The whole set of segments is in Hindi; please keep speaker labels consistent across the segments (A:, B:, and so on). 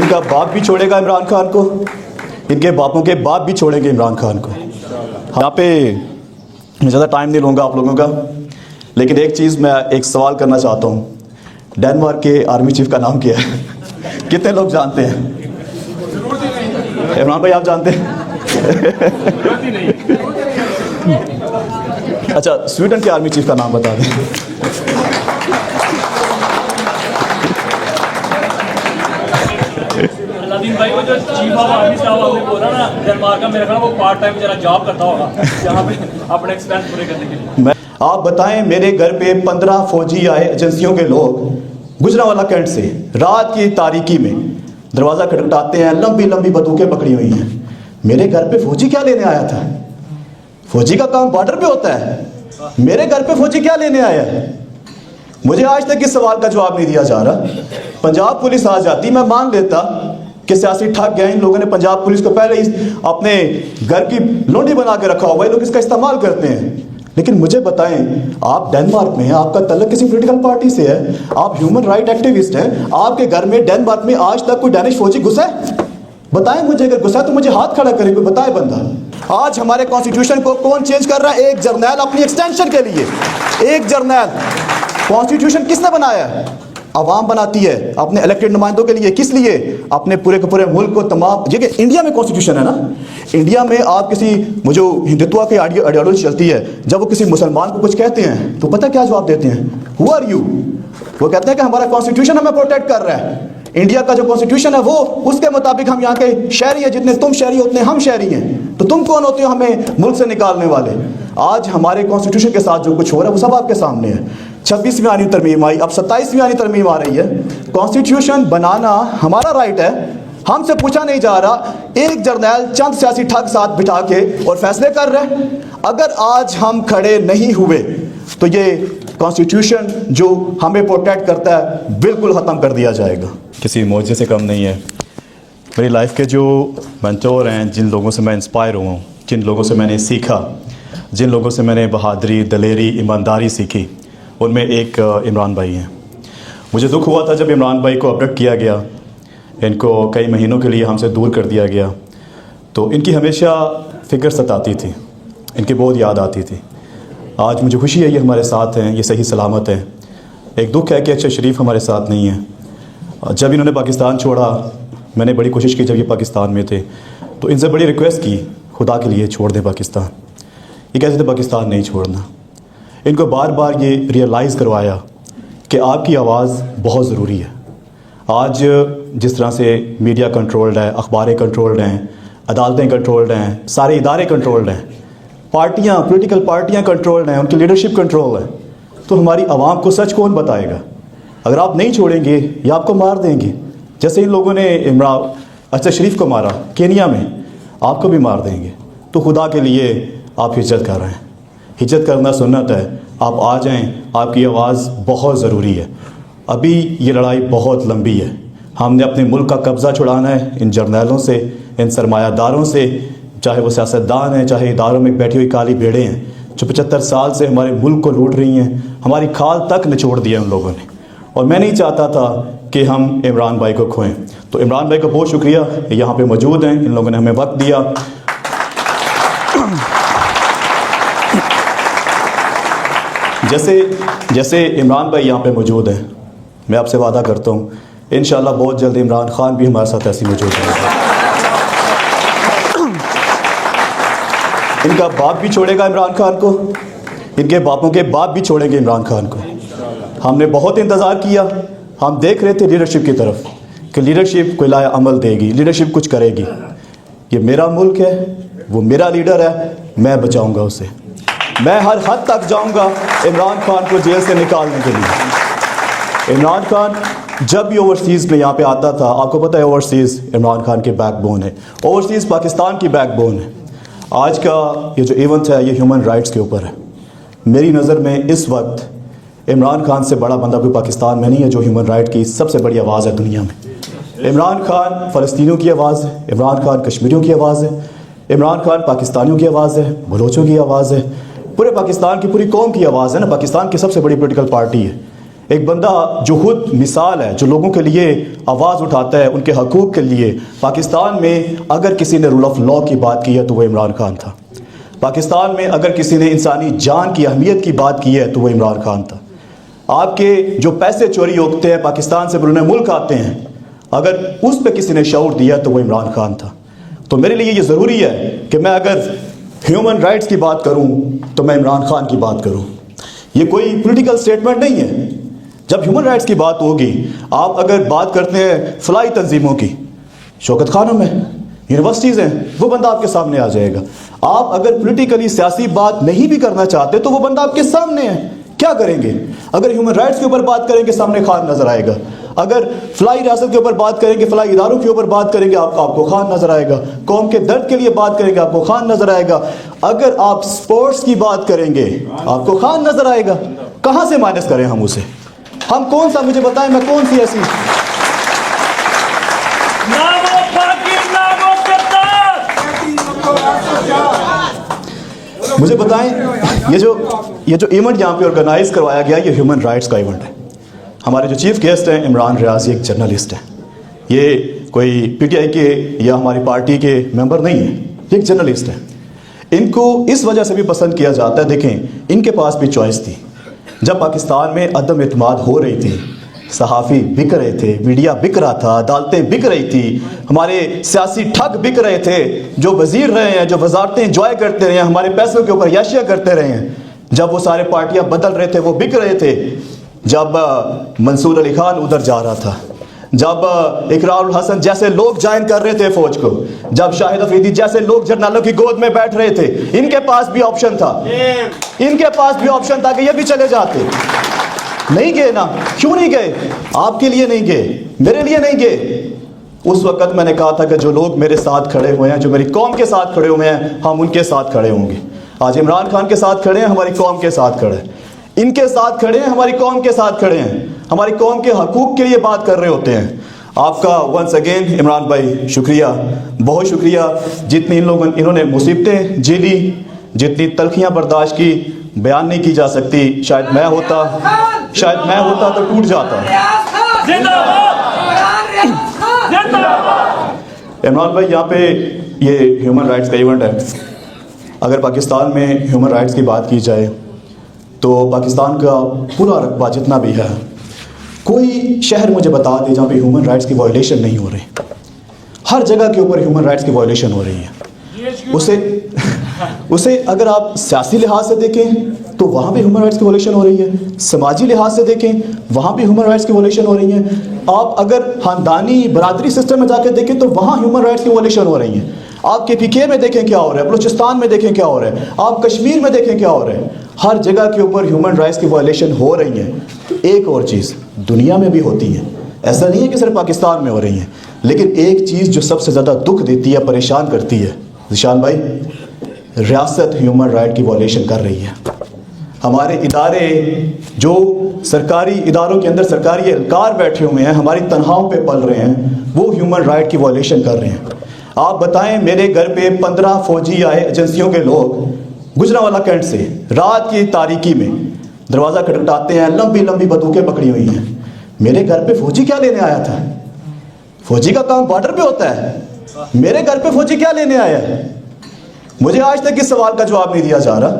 A: इनका बाप भी छोड़ेगा इमरान खान को, इनके बापों के बाप भी छोड़ेंगे इमरान खान को। यहाँ पे मैं ज़्यादा टाइम नहीं लूँगा आप लोगों का, लेकिन एक चीज़ मैं एक सवाल करना चाहता हूँ। डेनमार्क के आर्मी चीफ का नाम क्या है? कितने लोग जानते हैं? इमरान भाई आप जानते हैं? अच्छा, स्वीडन के आर्मी चीफ का नाम बता दें।
B: भाई वो जो चीफ ऑफ आर्मी स्टाफ आपने बोला ना डेनमार्क का, मेरे ख्याल वो पार्ट टाइम जरा जॉब करता होगा यहाँ पे अपने एक्सपेंस पूरे करने के लिए।
A: आप बताएं, मेरे घर पे 15 फौजी आए एजेंसियों के लोग गुजरांवाला कैंट से, रात की तारीकी में दरवाज़ा खटखटाते हैं, लंबी लंबी बंदूकें पकड़ी हुई हैं। मेरे घर पे फौजी क्या लेने आया था? फौजी का काम बॉर्डर पे होता है, मेरे घर पे फौजी क्या लेने आया है? मुझे आज तक इस सवाल का जवाब नहीं दिया जा रहा। पंजाब पुलिस आ जाती, मैं मान लेता कि सियासी ठग गए, इन लोगों ने पंजाब पुलिस को पहले ही अपने घर की लोंडी बना के रखा हुआ है, लोग इसका इस्तेमाल करते हैं। लेकिन मुझे बताएं, आप डेनमार्क में हैं, आपका तल्लक किसी पॉलिटिकल पार्टी से है, आप ह्यूमन राइट एक्टिविस्ट हैं, आपके घर में डेनमार्क में आज तक कोई डेनिश फौजी घुसा है? बताएं मुझे, अगर घुसा तो मुझे हाथ खड़ा करे, कोई बताए बंदा। आज हमारे कॉन्स्टिट्यूशन को कौन चेंज कर रहा है? एक जर्नैल अपनी एक्सटेंशन के लिए। एक जर्नैल। कॉन्स्टिट्यूशन किसने बनाया है? आवाम बनाती है अपने इलेक्टेड नुमाइंदों के लिए। किस लिए? अपने पूरे के पूरे मुल्क को तमाम, ये इंडिया में कॉन्स्टिट्यूशन है ना, इंडिया में आप किसी, मुझे हिंदुत्व की आइडियोलॉजी चलती है, जब वो किसी मुसलमान को कुछ कहते हैं तो पता क्या जवाब देते हैं? Who are you? वो कहते हैं कि हमारा कॉन्स्टिट्यूशन हमें प्रोटेक्ट कर रहा है। इंडिया का जो कॉन्स्टिट्यूशन है वो, उसके मुताबिक हम यहाँ के शहरी हैं, जितने तुम शहरी हो उतने हम शहरी हैं, तो तुम कौन होते हो हमें मुल्क से निकालने वाले? आज हमारे कॉन्स्टिट्यूशन के साथ जो कुछ हो रहा है वो सब आपके सामने है। 26वीं आनी तरमीम आई, अब 27वीं आनी तरमीम आ रही है। कॉन्स्टिट्यूशन बनाना हमारा राइट है, हमसे पूछा नहीं जा रहा। एक जर्नैल चंद सियासी ठग साथ बिठा के और फैसले कर रहे हैं। अगर आज हम खड़े नहीं हुए तो ये कॉन्स्टिट्यूशन जो हमें प्रोटेक्ट करता है बिल्कुल ख़त्म कर दिया जाएगा। किसी मौजे से कम नहीं है। मेरी लाइफ के जो मेंटोर हैं, जिन लोगों से मैं इंस्पायर हुआ हूँ, जिन लोगों से मैंने सीखा, जिन लोगों से मैंने बहादुरी, दलेरी, ईमानदारी सीखी, उनमें एक इमरान भाई हैं। मुझे दुख हुआ था जब इमरान भाई को अब्डक्ट किया गया, इनको कई महीनों के लिए हमसे दूर कर दिया गया, तो इनकी हमेशा फ़िक्र सताती थी, इनकी बहुत याद आती थी। आज मुझे खुशी है ये हमारे साथ हैं, ये सही सलामत हैं। एक दुख है कि अच्छा शरीफ हमारे साथ नहीं है। जब इन्होंने पाकिस्तान छोड़ा, मैंने बड़ी कोशिश की, जब ये पाकिस्तान में थे तो इनसे बड़ी रिक्वेस्ट की, खुदा के लिए छोड़ दें पाकिस्तान। ये कहते थे पाकिस्तान नहीं छोड़ना। इनको बार बार ये रियलाइज़ करवाया कि आपकी आवाज़ बहुत ज़रूरी है। आज जिस तरह से मीडिया कंट्रोल्ड है, अखबारें कंट्रोल्ड हैं, अदालतें कंट्रोल्ड हैं, सारे इदारे कंट्रोल्ड हैं, पार्टियां, पॉलिटिकल पार्टियां कंट्रोल्ड हैं, उनकी लीडरशिप कंट्रोल है, तो हमारी आवाम को सच कौन बताएगा? अगर आप नहीं छोड़ेंगे या आपको मार देंगे, जैसे इन लोगों ने इमरान अच्छा शरीफ को मारा केनिया में, आपको भी मार देंगे। तो खुदा के लिए आप हिज्जत कर रहे हैं, हिज्जत करना सुन्नत है। आप आ जाएं, आपकी आवाज़ बहुत ज़रूरी है। अभी ये लड़ाई बहुत लंबी है। हमने अपने मुल्क का कब्ज़ा छुड़ाना है इन जर्नैलों से, इन सरमायादारों से, चाहे वो सियासतदान हैं, चाहे इदारों में बैठी हुई काली भेड़ें हैं जो 75 साल से हमारे मुल्क को लूट रही हैं। हमारी खाल तक निचोड़ दिया उन लोगों ने, और मैं नहीं चाहता था कि हम इमरान भाई को खोएं। तो इमरान भाई का बहुत शुक्रिया, यहाँ पे मौजूद हैं, इन लोगों ने हमें वक्त दिया। जैसे इमरान भाई यहाँ पे मौजूद हैं, मैं आपसे वादा करता हूँ इंशाल्लाह बहुत जल्द इमरान खान भी हमारे साथ ऐसे मौजूद रहेगा। इनका बाप भी छोड़ेगा इमरान खान को, इनके बापों के बाप भी छोड़ेंगे इमरान खान को। हमने बहुत इंतज़ार किया, हम देख रहे थे लीडरशिप की तरफ कि लीडरशिप कोई लाया अमल देगी, लीडरशिप कुछ करेगी। ये मेरा मुल्क है, वो मेरा लीडर है, मैं बचाऊंगा उसे। मैं हर हद तक जाऊंगा इमरान खान को जेल से निकालने के लिए। इमरान खान जब भी ओवरसीज़ में यहाँ पे आता था, आपको पता है ओवरसीज़ इमरान खान के बैकबोन है, ओवरसीज़ पाकिस्तान की बैकबोन है। आज का ये जो इवेंट है ये ह्यूमन राइट्स के ऊपर है। मेरी नज़र में इस वक्त इमरान खान से बड़ा बंदा कोई पाकिस्तान में नहीं है जो ह्यूमन राइट की सबसे बड़ी आवाज़ है दुनिया में। इमरान खान फ़लस्तीनियों की आवाज़ है, इमरान खान कश्मीरियों की आवाज़ है, इमरान खान पाकिस्तानियों की आवाज़ है, बलोचों की आवाज़ है, पूरे पाकिस्तान की पूरी कौम की आवाज़ है ना। पाकिस्तान की सबसे बड़ी पॉलिटिकल पार्टी है। एक बंदा जो खुद मिसाल है, जो लोगों के लिए आवाज़ उठाता है उनके हकूक़ के लिए। पाकिस्तान में अगर किसी ने रूल ऑफ लॉ की बात की है तो वो इमरान खान था। पाकिस्तान में अगर किसी ने इंसानी जान की अहमियत की बात की है तो वो इमरान खान था। आपके जो पैसे चोरी होते हैं, पाकिस्तान से बैरून मुल्क आते हैं, अगर उस पर किसी ने शऊर दिया तो वो इमरान खान था। तो मेरे लिए ये ज़रूरी है कि मैं अगर ह्यूमन राइट्स की बात करूं तो मैं इमरान खान की बात करूं। ये कोई पॉलिटिकल स्टेटमेंट नहीं है। जब ह्यूमन राइट्स की बात होगी, आप अगर बात करते हैं फलाई तंजीमों की, शौकत खानों में यूनिवर्सिटीज़ हैं, वो बंदा आपके सामने आ जाएगा। आप अगर पॉलिटिकली सियासी बात नहीं भी करना चाहते तो वो बंदा आपके सामने है, क्या करेंगे? अगर ह्यूमन राइट्स के ऊपर बात करेंगे, सामने खान नजर आएगा। अगर फलाई रियासत के ऊपर बात करेंगे, फलाई इदारों के ऊपर बात करेंगे, आपको खान नजर आएगा। कौम के दर्द के लिए बात करेंगे, आपको खान नजर आएगा। अगर आप स्पोर्ट्स की बात करेंगे, आपको खान नजर आएगा। कहां से माइनस करें हम उसे? हम कौन सा, मुझे बताएं, मैं कौन सी ऐसी मुझे बताएं। ये जो इवेंट यहाँ पे ऑर्गेनाइज करवाया गया, ये ह्यूमन राइट्स का इवेंट है। हमारे जो चीफ गेस्ट हैं इमरान रियाज, एक जर्नलिस्ट हैं। ये कोई पीटीआई के या हमारी पार्टी के मेंबर नहीं है, ये एक जर्नलिस्ट है। इनको इस वजह से भी पसंद किया जाता है। देखें, इनके पास भी चॉइस थी। जब पाकिस्तान में अदम एतमाद हो रही थी, सहाफ़ी बिक रहे थे, मीडिया बिक रहा था, अदालतें बिक रही थी, हमारे सियासी ठग बिक रहे थे, जो वजीर रहे हैं, जो वजारतें इंजॉय करते रहे हैं, हमारे पैसों के ऊपर याशिया करते रहे हैं, जब वो सारे पार्टियां बदल रहे थे, वो बिक रहे थे। जब मंसूर अली खान उधर जा रहा था, जब इकरारुल हसन जैसे लोग ज्वाइन कर रहे थे फौज को, जब शाहिद अफरीदी जैसे लोग जर्नलों की गोद में बैठ रहे थे, इनके पास भी ऑप्शन था, इनके पास भी ऑप्शन था कि ये भी चले जाते। नहीं गए ना, क्यों नहीं गए? आपके लिए नहीं गए, मेरे लिए नहीं गए। उस वक्त मैंने कहा था कि जो लोग मेरे साथ खड़े हुए हैं, जो मेरी कौम के साथ खड़े हुए हैं, हम उनके साथ खड़े होंगे। आज इमरान खान के साथ खड़े हैं, हमारी कौम के साथ खड़े हैं। इनके साथ खड़े हैं, हमारी कौम के साथ खड़े हैं, हमारी कौम के हकूक़ के लिए बात कर रहे होते हैं। आपका वंस अगेन इमरान भाई शुक्रिया, बहुत शुक्रिया। जितनी इन्होंने मुसीबतें झेली, जितनी तलखियाँ बर्दाश्त की, बयान नहीं की जा सकती। शायद मैं होता तो टूट जाता। इमरान भाई, यहाँ पे ये ह्यूमन राइट्स का इवेंट है। अगर पाकिस्तान में ह्यूमन राइट्स की बात की जाए तो पाकिस्तान का पूरा रकबा जितना भी है, कोई शहर मुझे बता दे जहाँ पे ह्यूमन राइट्स की वायलेशन नहीं हो रही। हर जगह के ऊपर ह्यूमन राइट्स की वायलेशन हो रही है। उसे अगर आप सियासी लिहाज से देखें तो वहाँ भी ह्यूमन राइट्स की वायलेशन हो रही है, समाजी लिहाज से देखें वहाँ भी ह्यूमन राइट्स की वायलेशन हो रही है। आप अगर खानदानी बरादरी सिस्टम में जाकर देखें तो वहाँ ह्यूमन राइट्स की वायलेशन हो रही है। आप KPK में देखें क्या हो रहा है, बलूचिस्तान में देखें क्या हो रहा है, आप कश्मीर में देखें क्या हो रहा है। हर जगह के ऊपर ह्यूमन राइट्स की वायलेशन हो रही है। एक और चीज़ दुनिया में भी होती है, ऐसा नहीं है कि सिर्फ पाकिस्तान में हो रही है। लेकिन एक चीज़ जो सबसे ज़्यादा दुख देती है, परेशान करती है, जिशान भाई, रियासत ह्यूमन राइट की वायलेशन कर रही है। हमारे इदारे, जो सरकारी इदारों के अंदर सरकारी एहलकार बैठे हुए हैं, हमारी तनख्वाहों पे पल रहे हैं, वो ह्यूमन राइट की वायलेशन कर रहे हैं। आप बताएं, मेरे घर पे 15 फौजी आए, एजेंसियों के लोग, गुजरांवाला कैंट से, रात की तारीकी में दरवाज़ा खटखटाते हैं, लंबी लंबी बंदूकें पकड़ी हुई हैं। मेरे घर पे फौजी क्या लेने आया था? फौजी का काम बॉर्डर पे होता है, मेरे घर पे फौजी क्या लेने आया है? मुझे आज तक इस सवाल का जवाब नहीं दिया जा रहा।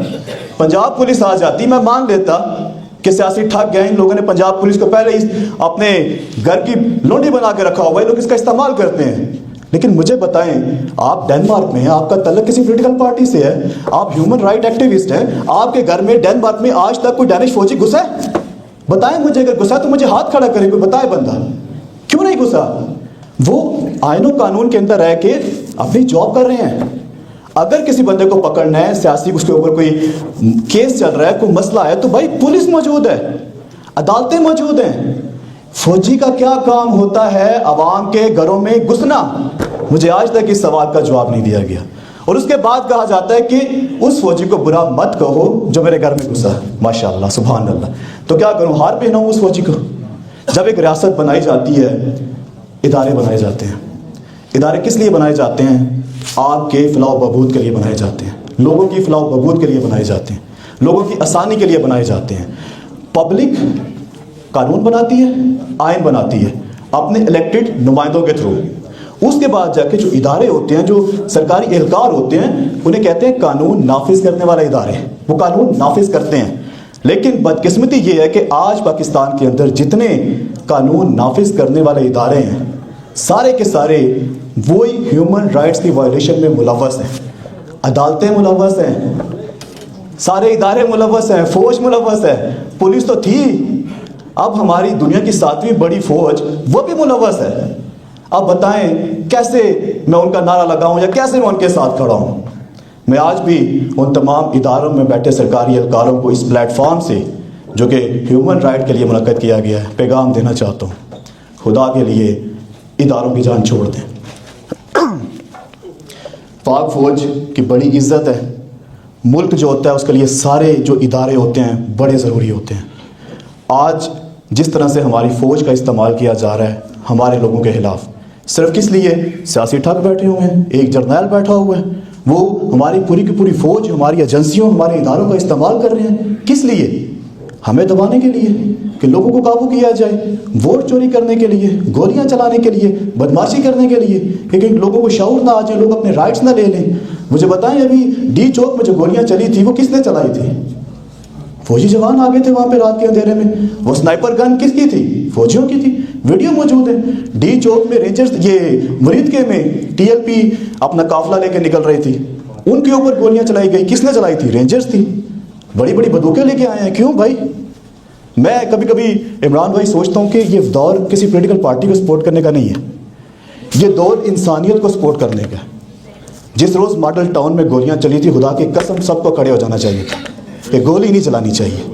A: पंजाब पुलिस आ जाती, मैं मान लेता कि सियासी ठग गए, इन लोगों ने पंजाब पुलिस को पहले ही अपने घर की लोंडी बना के रखा हुआ है, लोग इसका इस्तेमाल करते हैं। लेकिन मुझे बताएं, आप डेनमार्क में हैं, आपका तल्लक किसी पॉलिटिकल पार्टी से है, आप ह्यूमन राइट एक्टिविस्ट हैं, आपके घर में डेनमार्क में आज तक कोई डैनिश फौजी घुसा है? बताएं मुझे, अगर घुसा तो मुझे हाथ खड़ा करे, कोई बताए बंदा, क्यों नहीं घुसा? वो आईनों कानून के अंदर रह के अपनी जॉब कर रहे हैं। अगर किसी बंदे को पकड़ना है, सियासी उसके ऊपर कोई केस चल रहा है, कोई मसला है, तो भाई पुलिस मौजूद है, अदालतें मौजूद हैं। फौजी का क्या काम होता है अवाम के घरों में घुसना? मुझे आज तक इस सवाल का जवाब नहीं दिया गया। और उसके बाद कहा जाता है कि उस फौजी को बुरा मत कहो जो मेरे घर में घुसा। माशाअल्लाह, सुभान अल्लाह। तो क्या करूं, हार पहनाऊं उस फौजी को? जब एक रियासत बनाई जाती है, इदारे बनाए जाते हैं। इदारे किस लिए बनाए जाते हैं? आपके फलाह बहबूद के लिए बनाए जाते हैं, लोगों की फलाह बहबूद के लिए बनाए जाते हैं, लोगों की आसानी के लिए बनाए जाते हैं। पब्लिक कानून बनाती है, आइन बनाती है अपने इलेक्टेड नुमाइंदों के थ्रू। उसके बाद जाके जो इदारे होते हैं, जो सरकारी एहलकार होते हैं, उन्हें कहते हैं कानून नाफिज करने वाले इदारे। वो कानून नाफिज करते हैं। लेकिन बदकिस्मती ये है कि आज पाकिस्तान के अंदर जितने कानून नाफिज करने वाले इदारे हैं, सारे के सारे वही ह्यूमन राइट्स की वायलेशन में मुलव्वस हैं। अदालतें मुलव्वस हैं, सारे इदारे मुलव्वस हैं, फौज मुलव्वस है। पुलिस तो थी, अब हमारी दुनिया की 7वीं बड़ी फौज वो भी मुलव्वस है। अब बताएं कैसे मैं उनका नारा लगाऊं या कैसे मैं उनके साथ खड़ा हूं। मैं आज भी उन तमाम इदारों में बैठे सरकारी एहलकारों को इस प्लेटफॉर्म से, जो कि ह्यूमन राइट के लिए मुनक्कद किया गया है, पैगाम देना चाहता हूं, खुदा के लिए इदारों की जान छोड़ दें। पाक फौज की बड़ी इज्जत है। मुल्क जो होता है उसके लिए सारे जो इदारे होते हैं बड़े ज़रूरी होते हैं। आज जिस तरह से हमारी फ़ौज का इस्तेमाल किया जा रहा है हमारे लोगों के ख़िलाफ़, सिर्फ किस लिए? सियासी ठग बैठे हुए हैं, एक जर्नैल बैठा हुआ है, वो हमारी पूरी की पूरी फ़ौज, हमारी एजेंसियों, हमारे इदारों का इस्तेमाल कर रहे हैं। किस लिए? हमें दबाने के लिए कि लोगों को काबू किया जाए, वोट चोरी करने के लिए, गोलियां चलाने के लिए, बदमाशी करने के लिए, कि लोगों को शऊर ना आ जाए, लोग अपने राइट्स ना ले लें। मुझे बताएं, अभी डी चौक में जो गोलियां चली थी वो किसने चलाई थी? फौजी जवान आ गए थे वहां पे रात के अंधेरे में। वो स्नाइपर गन किसकी थी? फौजियों की थी। वीडियो मौजूद है। डी चौक में रेंजर्स, ये मुरीदके में टीएलपी अपना काफिला लेके निकल रही थी, उनके ऊपर गोलियां चलाई गई। किसने चलाई थी? रेंजर्स थी। बड़ी बड़ी बंदूकें लेके आए हैं। क्यों भाई? मैं कभी कभी इमरान भाई सोचता हूँ कि ये दौर किसी पॉलिटिकल पार्टी को सपोर्ट करने का नहीं है, ये दौर इंसानियत को सपोर्ट करने का। जिस रोज़ मॉडल टाउन में गोलियां चली थी, खुदा की कसम सबको खड़े हो जाना चाहिए था कि गोली नहीं चलानी चाहिए।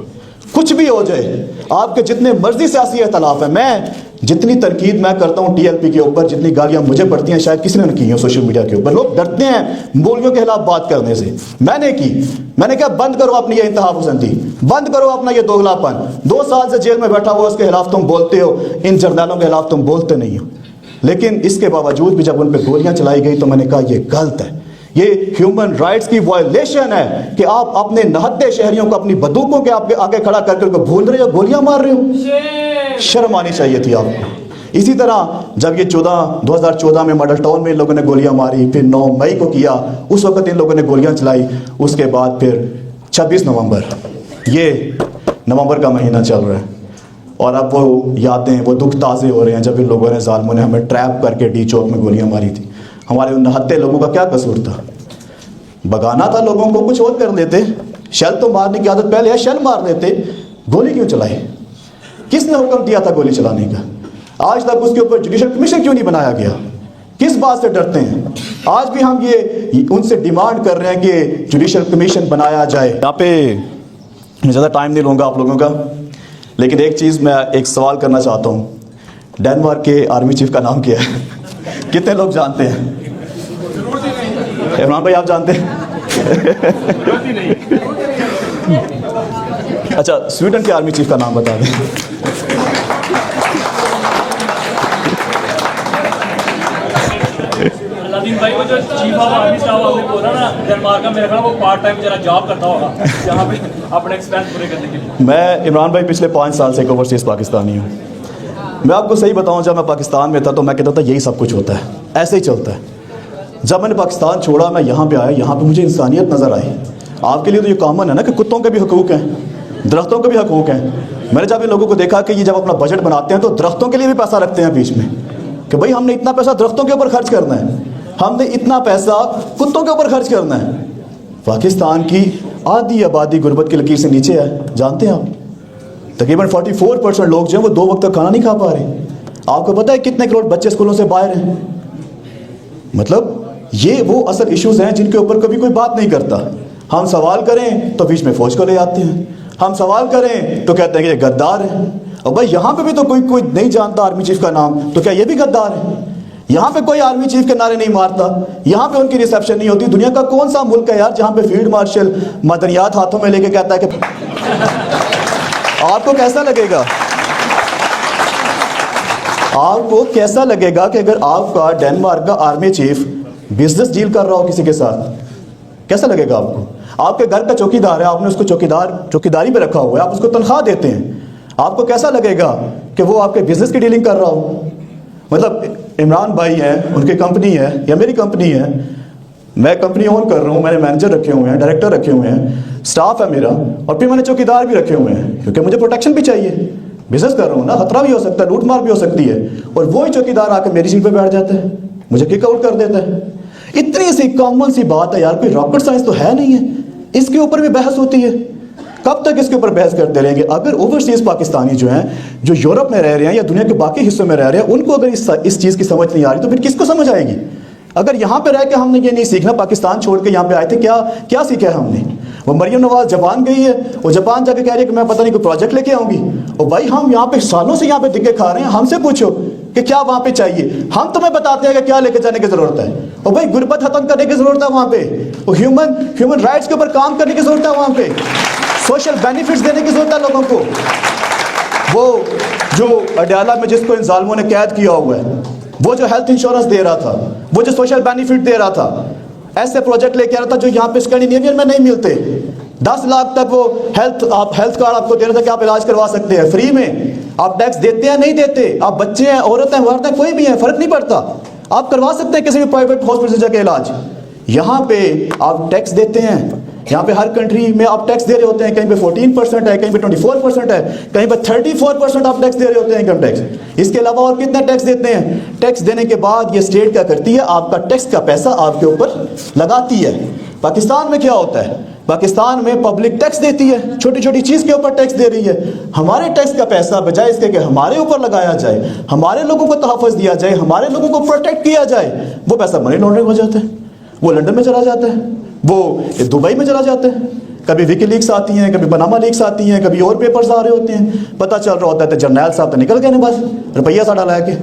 A: कुछ भी हो जाए, आपके जितने मर्जी सियासी इख्तलाफ है, मैं जितनी तनकीद मैं करता हूँ टीएलपी के ऊपर, जितनी गालियाँ मुझे पड़ती हैं शायद किसी ने की हो सोशल मीडिया के ऊपर। लोग डरते हैं मौलवियों के खिलाफ बात करने से। मैंने कहा बंद करो अपनी ये इंतहा पसंदी, बंद करो अपना ये दोगलापन। 2 साल से जेल में बैठा हुआ उसके खिलाफ तुम बोलते हो, इन जर्नैलों के खिलाफ तुम बोलते नहीं हो। लेकिन इसके बावजूद भी जब उन पर गोलियां चलाई गई तो मैंने कहा ये गलत है, ये ह्यूमन राइट्स की वायलेशन है कि आप अपने नहत्ते शहरियों को अपनी बंदूकों के आपके आगे खड़ा करके उनको भूल रहे हो, गोलियां मार रहे हो। शर्म आनी चाहिए थी आपको। इसी तरह जब ये 2014 में मॉडल टाउन में इन लोगों ने गोलियां मारी, फिर 9 मई को किया, उस वक्त इन लोगों ने गोलियां चलाई। उसके बाद फिर 26 नवंबर, ये नवंबर का महीना चल रहा है और अब वो यादें, वो दुख ताज़े हो रहे हैं जब इन लोगों ने, जालिमों ने हमें ट्रैप करके डी चौक में गोलियां मारी थी। हमारे उन नहत्ते लोगों का क्या कसूर था? भगाना था लोगों को, कुछ और कर लेते। शेल तो मारने की आदत पहले है, शेल मार लेते। गोली क्यों चलाई? किसने हुक्म दिया था गोली चलाने का? आज तक उसके ऊपर जुडिशल कमीशन क्यों नहीं बनाया गया? किस बात से डरते हैं? आज भी हम ये उनसे डिमांड कर रहे हैं कि जुडिशल कमीशन बनाया जाए। यहाँ पे मैं ज़्यादा टाइम नहीं लूँगा आप लोगों का, लेकिन एक चीज़ मैं एक सवाल करना चाहता हूँ। डेनमार्क के आर्मी चीफ का नाम क्या है? कितने लोग जानते हैं? इमरान भाई आप जानते हैं? अच्छा, स्वीडन के आर्मी चीफ का नाम बता दें।
B: अलादीन भाई को जो चीफ ऑफ आर्मी स्टाफ आपने बोला ना डेनमार्क का, मेरा ख्याल वो पार्ट टाइम जरा जॉब करता होगा यहाँ पे अपने एक्सपेंस पूरे करने के लिए।
A: मैं इमरान भाई पिछले 5 साल से एक ओवरसीज़ पाकिस्तानी हूँ। मैं आपको सही बताऊँ, जब मैं पाकिस्तान में था तो मैं कहता था यही सब कुछ होता है, ऐसे ही चलता है। जब मैंने पाकिस्तान छोड़ा, मैं यहाँ पे आया, यहाँ पे मुझे इंसानियत नज़र आई। आपके लिए तो ये कॉमन है ना कि कुत्तों के भी हकूक़ हैं, दरख्तों के भी हकूक़ हैं। मैंने जब इन लोगों को देखा कि ये जब अपना बजट बनाते हैं तो दरख्तों के लिए भी पैसा रखते हैं बीच में, कि भाई हमने इतना पैसा दरख्तों के ऊपर खर्च करना है, हमने इतना पैसा कुत्तों के ऊपर खर्च करना है। पाकिस्तान की आधी आबादी गुर्बत की लकीर से नीचे है, जानते हैं आप? तकरीबन 44% लोग जो हैं वो 2 वक्त का खाना नहीं खा पा रहे। आपको पता है कितने करोड़ बच्चे स्कूलों से बाहर हैं? मतलब ये वो असल इश्यूज हैं जिनके ऊपर कभी कोई बात नहीं करता। हम सवाल करें तो बीच में फौज को ले आते हैं, हम सवाल करें तो कहते हैं कि ये गद्दार है। और भाई यहाँ पे भी तो कोई नहीं जानता आर्मी चीफ का नाम, तो क्या ये भी गद्दार है? यहाँ पे कोई आर्मी चीफ के नारे नहीं मारता, यहाँ पे उनकी रिसेप्शन नहीं होती। दुनिया का कौन सा मुल्क है यार जहाँ पे फील्ड मार्शल मदनियात हाथों में लेके कहता है कि आपको कैसा लगेगा? आपको कैसा लगेगा कि अगर आपका डेनमार्क का आर्मी चीफ बिजनेस डील कर रहा हो किसी के साथ? कैसा लगेगा आपको? आपके घर का चौकीदार है, आपने उसको चौकीदारी पे रखा हुआ है, आप उसको तनख्वाह देते हैं, आपको कैसा लगेगा कि वो आपके बिजनेस की डीलिंग कर रहा हो? मतलब इमरान भाई हैं, उनकी कंपनी है या मेरी कंपनी है, मैं कंपनी ओन कर रहा हूँ, मैंने मैनेजर रखे हुए हैं, डायरेक्टर रखे हुए हैं, स्टाफ है मेरा, और फिर मैंने चौकीदार भी रखे हुए हैं, क्योंकि मुझे प्रोटेक्शन भी चाहिए। बिजनेस कर रहा हूँ ना, खतरा भी हो सकता है, लूट मार भी हो सकती है, और वही चौकीदार आकर मेरी सीट पे बैठ जाता है, मुझे किक आउट कर देता है। इतनी सी कॉमन सी बात है यार, कोई रॉकेट साइंस तो है नहीं है, इसके ऊपर भी बहस होती है। कब तक इसके ऊपर बहस करते रहेंगे? अगर ओवरसीज पाकिस्तानी जो हैं, जो यूरोप में रह रहे हैं या दुनिया के बाकी हिस्सों में रह रहे हैं, उनको अगर इस चीज़ की समझ नहीं आ रही तो फिर किसको समझ आएगी? अगर यहाँ पे रह के हमने ये नहीं सीखना, पाकिस्तान छोड़ के यहाँ पे आए थे, क्या सीखा है हमने? वो मरियम नवाज जापान गई है, वो जापान जाके कह रही है कि मैं पता नहीं कोई प्रोजेक्ट लेके आऊंगी। और भाई हम यहाँ पे सालों से यहाँ पे दिक्कत खा रहे हैं, हमसे पूछो कि क्या वहाँ पे चाहिए, हम तुम्हें बताते हैं कि क्या लेके जाने की जरूरत है। और भाई गुर्बत खत्म करने की जरूरत है वहाँ पे, और ह्यूमन राइट्स के ऊपर काम करने की जरूरत है वहाँ पे, सोशल बेनिफिट्स देने की जरूरत है लोगों को। वो जो अडयाला में जिसको इन जालिमों ने कैद किया हुआ है, वो जो हेल्थ इंश्योरेंस दे रहा था, वो जो सोशल बेनिफिट दे रहा था, ऐसे प्रोजेक्ट लेके आ रहा था जो यहाँ पे स्कैंडिनेवियन में नहीं मिलते। 10 लाख तक वो हेल्थ कार्ड आपको दे रहा था कि आप इलाज करवा सकते हैं फ्री में। आप टैक्स देते हैं नहीं देते, आप बच्चे हैं, औरत हैं, मर्द हैं, कोई भी है, फर्क नहीं पड़ता, आप करवा सकते हैं किसी भी प्राइवेट हॉस्पिटल से जाके इलाज। यहाँ पे आप टैक्स देते हैं, यहाँ पे हर कंट्री में आप टैक्स दे रहे होते हैं, कहीं पे 14% है, कहीं पे 24% है, कहीं पे 34% आप टैक्स दे रहे होते हैं इनकम टैक्स। इसके अलावा और कितना टैक्स देते हैं? टैक्स देने के बाद ये स्टेट क्या करती है? आपका टैक्स का पैसा आपके ऊपर लगाती है। पाकिस्तान में क्या होता है? पाकिस्तान में पब्लिक टैक्स देती है, छोटी छोटी चीज़ के ऊपर टैक्स दे रही है। हमारे टैक्स का पैसा बजाय इसके कि हमारे ऊपर लगाया जाए, हमारे लोगों को तहफ़्फ़ुज़ दिया जाए, हमारे लोगों को प्रोटेक्ट किया जाए, वो पैसा मनी लॉन्ड्रिंग हो जाता है, वो लंदन में चला जाता है, वो दुबई में चला जाता है। कभी विकीलीक्स आती हैं, कभी पनामा लीक्स आती हैं, कभी और पेपर्स आ रहे होते हैं, पता चल रहा होता है तो जर्नैल साहब तो निकल गए ना बस रुपया सा डाला के।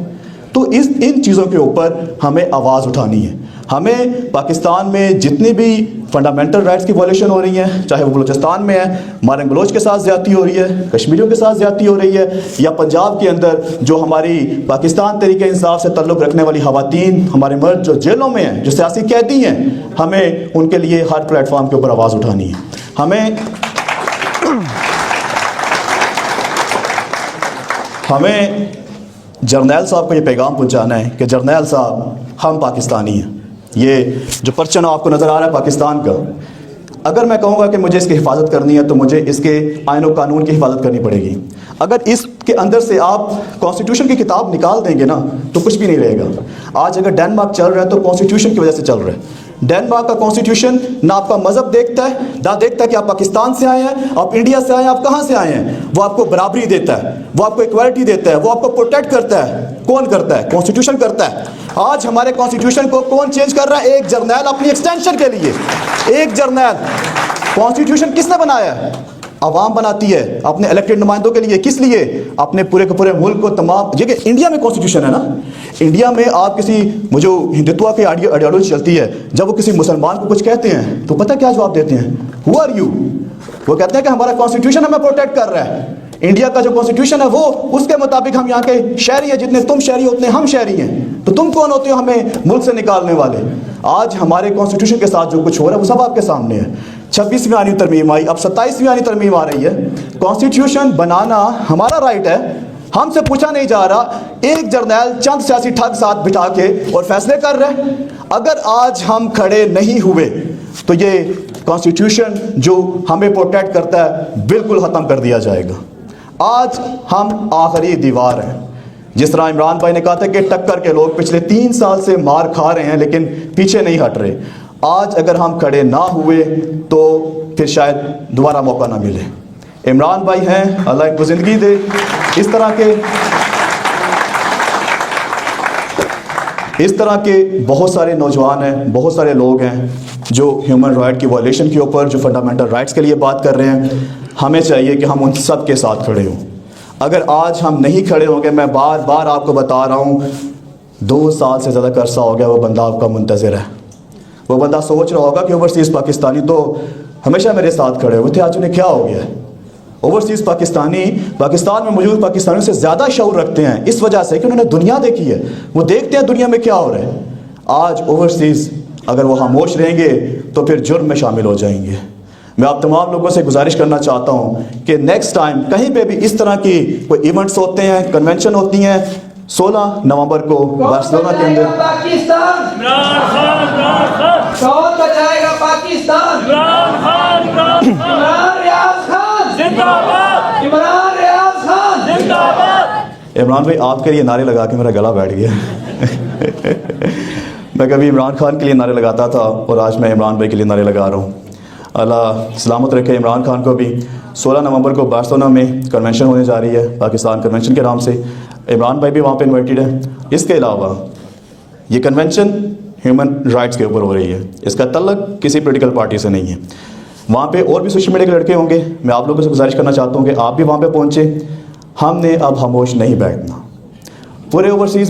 A: तो इन चीज़ों के ऊपर हमें आवाज़ उठानी है। हमें पाकिस्तान में जितनी भी फंडामेंटल राइट्स की वॉल्यूशन हो रही है, चाहे वो बलूचिस्तान में है, मारंग बलोच के साथ ज़्यादती हो रही है, कश्मीरियों के साथ ज़्यादती हो रही है, या पंजाब के अंदर जो हमारी पाकिस्तान तरीके इंसाफ से ताल्लुक़ रखने वाली ख़वातीन, हमारे मर्द जो जेलों में हैं, जो सियासी कैदी हैं, हमें उनके लिए हर प्लेटफॉर्म के ऊपर आवाज़ उठानी है। हमें जर्नैल साहब को ये पैगाम पहुंचाना है कि जर्नैल साहब, हम पाकिस्तानी हैं। ये जो परचम आपको नज़र आ रहा है पाकिस्तान का, अगर मैं कहूँगा कि मुझे इसकी हिफाजत करनी है तो मुझे इसके आईन और कानून की हिफाजत करनी पड़ेगी। अगर इसके अंदर से आप कॉन्स्टिट्यूशन की किताब निकाल देंगे ना तो कुछ भी नहीं रहेगा। आज अगर डेनमार्क चल रहा है तो कॉन्स्टिट्यूशन की वजह से चल रहा है। डेनमार्क का कॉन्स्टिट्यूशन ना आपका मजहब देखता है, ना देखता है कि आप पाकिस्तान से आए हैं, आप इंडिया से आए हैं, आप कहाँ से आए हैं। वो आपको बराबरी देता है, वो आपको इक्वालिटी देता है, वो आपको प्रोटेक्ट करता है। कौन करता है? कॉन्स्टिट्यूशन करता है। आज हमारे कॉन्स्टिट्यूशन को कौन चेंज कर रहा है? एक जर्नैल अपनी एक्सटेंशन के लिए। एक जर्नैल। कॉन्स्टिट्यूशन किसने बनाया है? आवाम बनाती है अपने इलेक्टेड नुमाइंदों के लिए। किस लिए? अपने पूरे के पूरे मुल्क को तमाम। ये इंडिया में कॉन्स्टिट्यूशन है ना, इंडिया में आप किसी जो हिंदुत्व की आइडियोलॉजी चलती है, जब वो किसी मुसलमान को कुछ कहते हैं तो पता क्या जवाब देते हैं? Who are you? वो कहते हैं कि हमारा कॉन्स्टिट्यूशन हमें प्रोटेक्ट कर रहा है। इंडिया का जो कॉन्स्टिट्यूशन है वो उसके मुताबिक हम यहाँ के शहरी हैं, जितने तुम शहरी हो उतने हम शहरी हैं। तो तुम कौन होते हो हमें मुल्क से निकालने वाले? आज हमारे कॉन्स्टिट्यूशन के साथ जो कुछ हो रहा है वो सब आपके सामने है। 26वीं आनी तरमीम आई, अब 27वीं आनी तरमीम आ रही है। कॉन्स्टिट्यूशन बनाना हमारा राइट है, हमसे पूछा नहीं जा रहा। एक जर्नैल चंद सियासी ठग साथ बिठा के और फैसले कर रहे हैं। अगर आज हम खड़े नहीं हुए तो ये कॉन्स्टिट्यूशन जो हमें प्रोटेक्ट करता है बिल्कुल ख़त्म कर दिया जाएगा। आज हम आखिरी दीवार हैं। जिस तरह इमरान भाई ने कहा था कि टक्कर के लोग पिछले 3 साल से मार खा रहे हैं लेकिन पीछे नहीं हट रहे। आज अगर हम खड़े ना हुए तो फिर शायद दोबारा मौका ना मिले। इमरान भाई हैं, अल्लाह इनको ज़िंदगी दे। इस तरह के बहुत सारे नौजवान हैं, बहुत सारे लोग हैं जो ह्यूमन राइट की वायलेशन के ऊपर, जो फंडामेंटल राइट्स के लिए बात कर रहे हैं। हमें चाहिए कि हम उन सब के साथ खड़े हों। अगर आज हम नहीं खड़े होंगे, मैं बार बार आपको बता रहा हूँ, 2 साल से ज़्यादा का अरसा हो गया वो बंदा आपका मुंतज़िर है। वो बंदा सोच रहा होगा कि ओवरसीज़ पाकिस्तानी तो हमेशा मेरे साथ खड़े हुए थे, आज उन्हें क्या हो गया है। ओवरसीज़ पाकिस्तानी पाकिस्तान में मौजूद पाकिस्तानियों से ज़्यादा शऊर रखते हैं, इस वजह से कि उन्होंने दुनिया देखी है। वो देखते हैं दुनिया में क्या हो रहा है। आज ओवरसीज़ अगर वो खामोश रहेंगे तो फिर जुर्म में शामिल हो जाएंगे। मैं आप तमाम लोगों से गुजारिश करना चाहता हूँ कि नेक्स्ट टाइम कहीं पे भी इस तरह की कोई इवेंट्स होते हैं, कन्वेंशन होती हैं, 16 नवंबर को बार्सिलोना के अंदर
C: पाकिस्तान कौन बचाएगा पाकिस्तान? इमरान रियाज खान जिंदाबाद, इमरान रियाज खान जिंदाबाद।
A: इमरान भाई आपके लिए नारे लगा के मेरा गला बैठ गया मैं कभी इमरान खान के लिए नारे लगाता था और आज मैं इमरान भाई के लिए नारे लगा रहा हूँ। अल्लाह सलामत रखे इमरान खान को भी। 16 नवंबर को बार्सिलोना में कन्वेंशन होने जा रही है, पाकिस्तान कन्वेंशन के नाम से। इमरान भाई भी वहाँ पे इन्वाइटेड है। इसके अलावा ये कन्वेंशन ह्यूमन राइट्स के ऊपर हो रही है, इसका तल्लक किसी पॉलिटिकल पार्टी से नहीं है। वहाँ पे और भी सोशल मीडिया के लड़के होंगे, मैं आप लोगों से गुजारिश करना चाहता हूँ कि आप भी वहाँ पे पहुँचे। हमने अब खामोश नहीं बैठना। पूरे ओवरसीज़